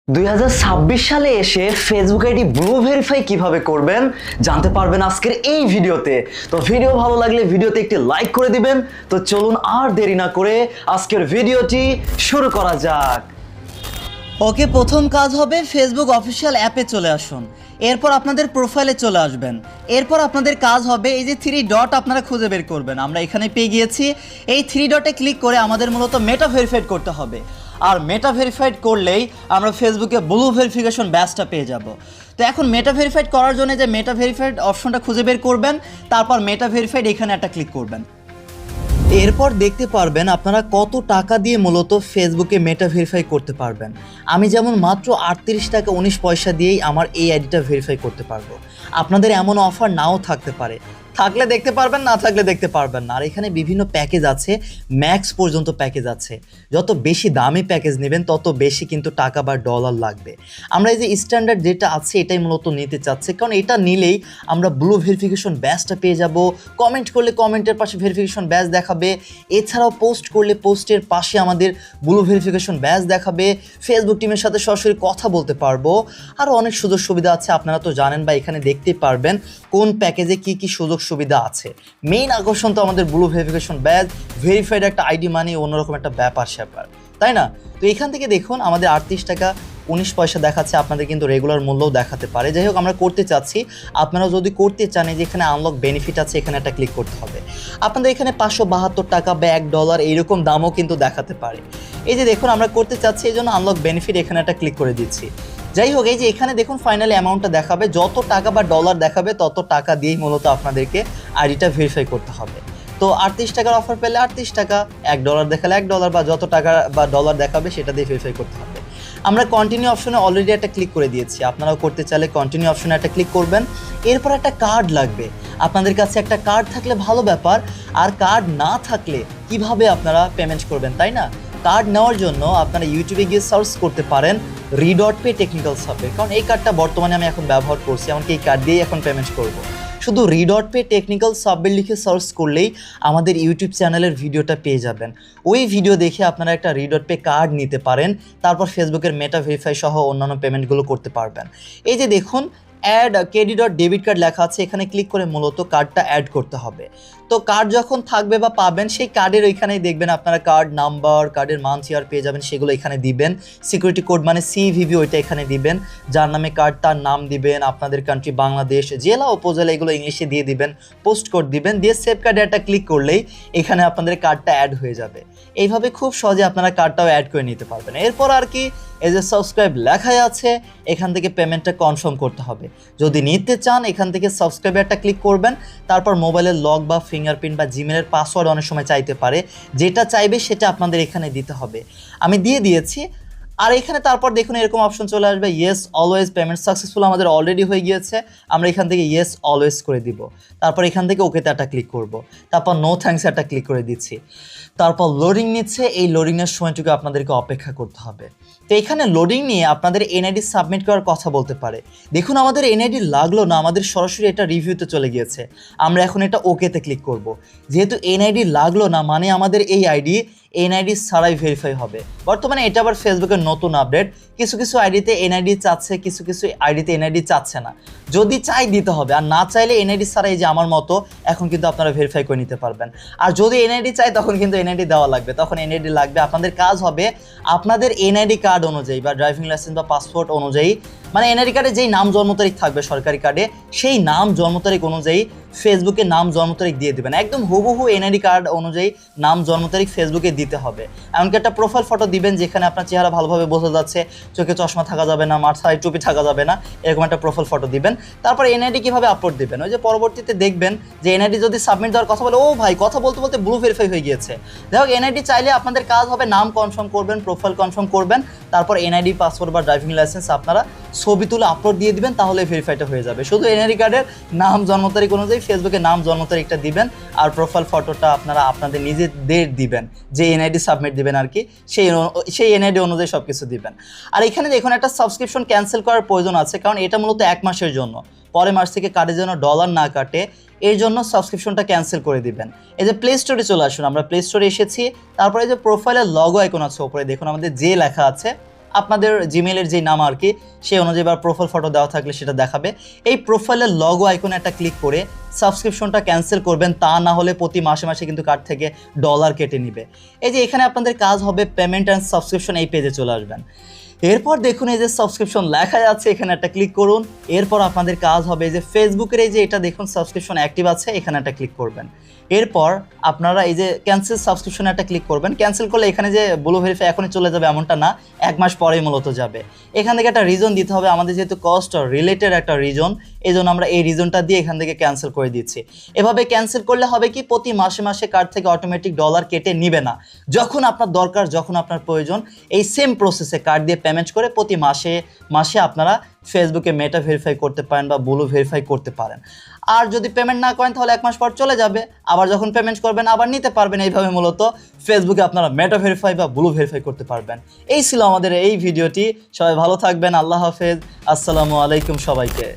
2026 সালে এসে Facebook ID blue verify কিভাবে করবেন জানতে পারবেন আজকের এই ভিডিওতে। তো ভিডিও ভালো লাগলে ভিডিওতে একটি লাইক করে দিবেন। তো চলুন আর দেরি না করে আজকের ভিডিওটি শুরু করা যাক। ওকে, প্রথম কাজ হবে ফেসবুক অফিসিয়াল অ্যাপে চলে আসুন। এরপর আপনাদের প্রোফাইলে চলে আসবেন। এরপর আপনাদের কাজ হবে এই যে 3 ডট আপনারা খুঁজে বের করবেন। আমরা এখানে পেয়ে গিয়েছি। এই 3 ডটে ক্লিক করে আমাদের মূলত মেটা ভেরিফাইড করতে হবে। আর মেটা ভেরিফাইড করলেই আমরা ফেসবুকে ব্লু ভেরিফিকেশন ব্যাচটা পেয়ে যাব। তো এখন মেটা ভেরিফাইড করার জন্য যে মেটা ভেরিফাইড অপশনটা খুঁজে বের করবেন, তারপর মেটা ভেরিফাইড এখানে একটা ক্লিক করবেন। এরপর দেখতে পারবেন আপনারা কত টাকা দিয়ে মূলত ফেসবুকে মেটা ভেরিফাই করতে পারবেন। আমি যেমন মাত্র 38 টাকা 19 পয়সা দিয়েই আমার এই আইডিটা ভেরিফাই করতে পারবো। আপনাদের এমন অফার নাও থাকতে পারে, থাকলে দেখতে পারবেন, না থাকলে দেখতে পারবেন না। আর এখানে বিভিন্ন প্যাকেজ আছে, ম্যাক্স পর্যন্ত প্যাকেজ আছে। যত বেশি দামি প্যাকেজ নেবেন তত বেশি কিন্তু টাকা বা ডলার লাগবে। আমরা এই যে স্ট্যান্ডার্ড যেটা আছে এটাই মূলত নিতে চাচ্ছি, কারণ এটা নিলেই আমরা ব্লু ভেরিফিকেশন ব্যাচটা পেয়ে যাব। কমেন্ট করলে কমেন্টের পাশে ভেরিফিকেশন ব্যাচ দেখাবে। এছাড়াও পোস্ট করলে পোস্টের পাশে আমাদের ব্লু ভেরিফিকেশন ব্যাচ দেখাবে। ফেসবুক টিমের সাথে সরাসরি কথা বলতে পারবো। আরও অনেক সুযোগ সুবিধা আছে, আপনারা তো জানেন বা এখানে দেখতেই পারবেন কোন প্যাকেজে কি কি সুযোগ সুবিধা আছে। মেইন আকর্ষণ তো আমাদের ব্লু ভেরিফিকেশন ব্যাচ, ভেরিফাইড একটা আইডি মানে অন্যরকম একটা ব্যাপার স্যাপার, তাই না? তো এখান থেকে দেখুন আমাদের 38 টাকা 19 পয়সা দেখাচ্ছে, আপনাদের কিন্তু রেগুলার মূল্যও দেখাতে পারে। যাই হোক, আমরা করতে চাচ্ছি। আপনারা যদি করতে চান যে এখানে আনলক বেনিফিট আছে, এখানে একটা ক্লিক করতে হবে। আপনাদের এখানে 572 টাকা বা $1 এইরকম দামও কিন্তু দেখাতে পারে। এই যে দেখুন আমরা করতে চাচ্ছি, এই জন্য আনলক বেনিফিট এখানে একটা ক্লিক করে দিচ্ছি। যাই হোক, এই যে এখানে দেখুন ফাইনালি অ্যামাউন্টটা দেখাবে, যত টাকা বা ডলার দেখাবে তত টাকা দিয়েই মূলত আপনাদেরকে আইডিটা ভেরিফাই করতে হবে। তো 38 টাকার অফার পেলে 38 টাকা, $1 দেখালে $1 বা যত টাকা বা ডলার দেখাবে সেটা দিয়ে ভেরিফাই করতে হবে। আমরা কন্টিনিউ অপশনে অলরেডি একটা ক্লিক করে দিয়েছি, আপনারাও করতে চাইলে কন্টিনিউ অপশনে একটা ক্লিক করবেন। এরপর একটা কার্ড লাগবে। আপনাদের কাছে একটা কার্ড থাকলে ভালো ব্যাপার, আর কার্ড না থাকলে কিভাবে আপনারা পেমেন্ট করবেন, তাই না? কার্ড নেওয়ার জন্য আপনারা ইউটিউবে গিয়ে সার্চ করতে পারেন রি.পে টেকনিক্যাল সাপোর্ট, কারণ এই কার্ডটা বর্তমানে আমি এখন ব্যবহার করছি, এমনকি এই কার্ড দিয়েই এখন পেমেন্ট করব। শুধু রি.পে টেকনিক্যাল সাপোর্ট লিখে সার্চ করলেই আমাদের ইউটিউব চ্যানেলের ভিডিওটা পেয়ে যাবেন। ওই ভিডিও দেখে আপনারা একটা রি.পে কার্ড নিতে পারেন, তারপর ফেসবুকের মেটা ভেরিফাই সহ অন্যান্য পেমেন্টগুলো করতে পারবেন। এই যে দেখুন অ্যাড KD.ডেবিট কার্ড লেখা আছে, এখানে ক্লিক করে মূলত কার্ডটা অ্যাড করতে হবে। তো কার্ড যখন থাকবে বা পাবেন, সেই কার্ডের ওইখানেই দেখবেন আপনারা কার্ড নাম্বার, কার্ডের মান্থ ইয়ার পেয়ে যাবেন, সেগুলো এখানে দিবেন। সিকিউরিটি কোড মানে CVV ওইটা এখানে দিবেন। যার নামে কার্ড তার নাম দিবেন, আপনাদের কান্ট্রি বাংলাদেশ, জেলা উপজেলা এগুলো ইংলিশে দিয়ে দিবেন, পোস্ট কোড দিবেন, দিয়ে সেভ কার্ডে একটা ক্লিক করলেই এখানে আপনাদের কার্ডটা অ্যাড হয়ে যাবে। এইভাবে খুব সহজে আপনারা কার্ডটাও অ্যাড করে নিতে পারবেন। এরপর আর কি, এই যে সাবস্ক্রাইব লেখাই আছে, এখান থেকে পেমেন্টটা কনফার্ম করতে হবে। যদি নিতে চান এখান থেকে সাবস্ক্রাইবে একটা ক্লিক করবেন, তারপর মোবাইলের লক বা ফিঙ্গারপ্রিন্ট বা জিমেলের পাসওয়ার্ড অনেক সময় চাইতে পারে, যেটা চাইবে সেটা আপনাদের এখানে দিতে হবে। আমি দিয়ে দিয়েছি। আর এখানে তারপর দেখুন এরকম অপশন চলে আসবে, ইয়েস অলওয়েজ পেমেন্ট সাকসেসফুল আমাদের অলরেডি হয়ে গিয়েছে। আমরা এখান থেকে ইয়েস অলওয়েজ করে দিব। তারপর এখান থেকে ওকেতে একটা ক্লিক করব। তারপর নো থ্যাঙ্কস একটা ক্লিক করে দিচ্ছি। তারপর লোডিং নিচ্ছে, এই লোডিংয়ের সময়টুকু আপনাদেরকে অপেক্ষা করতে হবে। তো এখানে লোডিং নিয়ে আপনাদের এনআইডি সাবমিট করার কথা বলতে পারে। দেখুন আমাদের এনআইডি লাগলো না, আমাদের সরাসরি এটা রিভিউতে চলে গিয়েছে। আমরা এখন এটা ওকেতে ক্লিক করব। যেহেতু এনআইডি লাগলো না মানে আমাদের এই আইডি এনআইডি ছাড়াই ভেরিফাই হবে। বর্তমানে এটা আবার ফেসবুকের নতুন আপডেট, কিছু কিছু আইডিতে এনআইডি চাচ্ছে, কিছু কিছু আইডিতে এনআইডি চাচ্ছে না। যদি চাই দিতে হবে, আর না চাইলে এনআইডি ছাড়াই যে আমার মতো এখন কিন্তু আপনারা ভেরিফাই করে নিতে পারবেন। আর যদি এনআইডি চাই তখন কিন্তু এনআইডি দেওয়া লাগবে, তখন এনআইডি লাগবে। আপনাদের কাজ হবে আপনাদের এনআইডি কার্ড অনুযায়ী বা ড্রাইভিং লাইসেন্স বা পাসপোর্ট অনুযায়ী, মানে এনআইডি কার্ডে যেই নাম জন্ম তারিখ থাকবে সরকারি কার্ডে, সেই নাম জন্ম তারিখ অনুযায়ী ফেসবুকে নাম জন্ম তারিখ দিয়ে দেবেন। একদম হুবহু এনআইডি কার্ড অনুযায়ী নাম জন্ম তারিখ ফেসবুকে দিতে হবে। এমনকি একটা প্রোফাইল ফটো দিবেন যেখানে আপনার চেহারা ভালোভাবে বোঝা যাচ্ছে, চোখে চশমা থাকা যাবে না, মাথায় টুপি থাকা যাবে না, এরকম একটা প্রোফাইল ফটো দিবেন। তারপর এনআইডি কীভাবে আপলোড দিবেন, ওই যে পরবর্তীতে দেখবেন যে এনআইডি যদি সাবমিট দেওয়ার কথা বলে, ও ভাই কথা বলতে বলতে ব্লু ভেরিফাই হয়ে গিয়েছে। যাই হোক, এনআইডি চাইলে আপনাদের কাজ হবে নাম কনফার্ম করবেন, প্রোফাইল কনফার্ম করবেন, তারপর এনআইডি পাসপোর্ট বা ড্রাইভিং লাইসেন্স আপনারা ছবি তুলে আপলোড দিয়ে দিবেন, তাহলে ভেরিফাইটা হয়ে যাবে। শুধু এনআইডি কার্ডের নাম জন্ম তারিখ অনুযায়ী ফেসবুকে নাম জন্ম তারিখটা দিবেন, আর প্রোফাইল ফটোটা আপনারা আপনাদের নিজেদের দিবেন, যে এনআইডি সাবমিট দিবেন আর কি, সেই এনআইডি অনুযায়ী সব কিছু দিবেন। আর এখানে দেখুন একটা সাবস্ক্রিপশন ক্যান্সেল করার প্রয়োজন আছে, কারণ এটা মূলত 1 মাসের জন্য। পরের মাস থেকে কার্ডের জন্য ডলার না কাটে, এর জন্য সাবস্ক্রিপশনটা ক্যান্সেল করে দিবেন। এই যে প্লে স্টোরে চলে আসুন, আমরা প্লে স্টোরে এসেছি। তারপরে যে প্রোফাইলের লগো আইকন আছে উপরে দেখুন আমাদের যে লেখা আছে আপনাদের জিমেলের যে নাম আর কি সেই অনুযায়ী বা প্রোফাইল ফটো দেওয়া থাকলে সেটা দেখাবে। এই প্রোফাইলের লগো আইকনে একটা ক্লিক করে সাবস্ক্রিপশনটা ক্যান্সেল করবেন, তা না হলে প্রতি মাসে মাসে কিন্তু কার্ড থেকে ডলার কেটে নিবে। এই যে এখানে আপনাদের কাজ হবে পেমেন্ট অ্যান্ড সাবস্ক্রিপশন, এই পেজে চলে আসবেন। এরপর দেখুন এই যে সাবস্ক্রিপশন লেখা যাচ্ছে, এখানে একটা ক্লিক করুন। এরপর আপনাদের কাজ হবে এই যে ফেসবুকের এই যে এটা দেখুন সাবস্ক্রিপশন অ্যাক্টিভ আছে, এখানে একটা ক্লিক করবেন। এরপর আপনারা এই যে ক্যান্সেল সাবস্ক্রিপশনে একটা ক্লিক করবেন। ক্যান্সেল করলে এখানে যে ব্লু ভেরিফাই এখনই চলে যাবে এমনটা না, 1 মাস পরেই মূলত যাবে। এখান থেকে একটা রিজন দিতে হবে, আমাদের যেহেতু কস্ট রিলেটেড একটা রিজন, এই জন্য আমরা এই রিজনটা দিয়ে এখান থেকে ক্যান্সেল করে দিচ্ছি। এভাবে ক্যান্সেল করলে হবে কি প্রতি মাসে মাসে কার্ড থেকে অটোমেটিক ডলার কেটে নিবে না। যখন আপনার দরকার, যখন আপনার প্রয়োজন, এই সেম প্রসেসে কার্ড দিয়ে পেমেন্ট করে প্রতি মাসে মাসে আপনারা ফেসবুকে মেটা ভেরিফাই করতে পারেন বা ব্লু ভেরিফাই করতে পারেন। আর যদি পেমেন্ট না করেন তাহলে 1 মাস পর চলে যাবে, আবার যখন পেমেন্ট করবেন আবার নিতে পারবেন। এইভাবে মূলত ফেসবুকে আপনারা মেটা ভেরিফাই বা ব্লু ভেরিফাই করতে পারবেন। এই ছিল আমাদের এই ভিডিওটি। সবাই ভালো থাকবেন, আল্লাহ হাফেজ, আসসালামু আলাইকুম সবাইকে।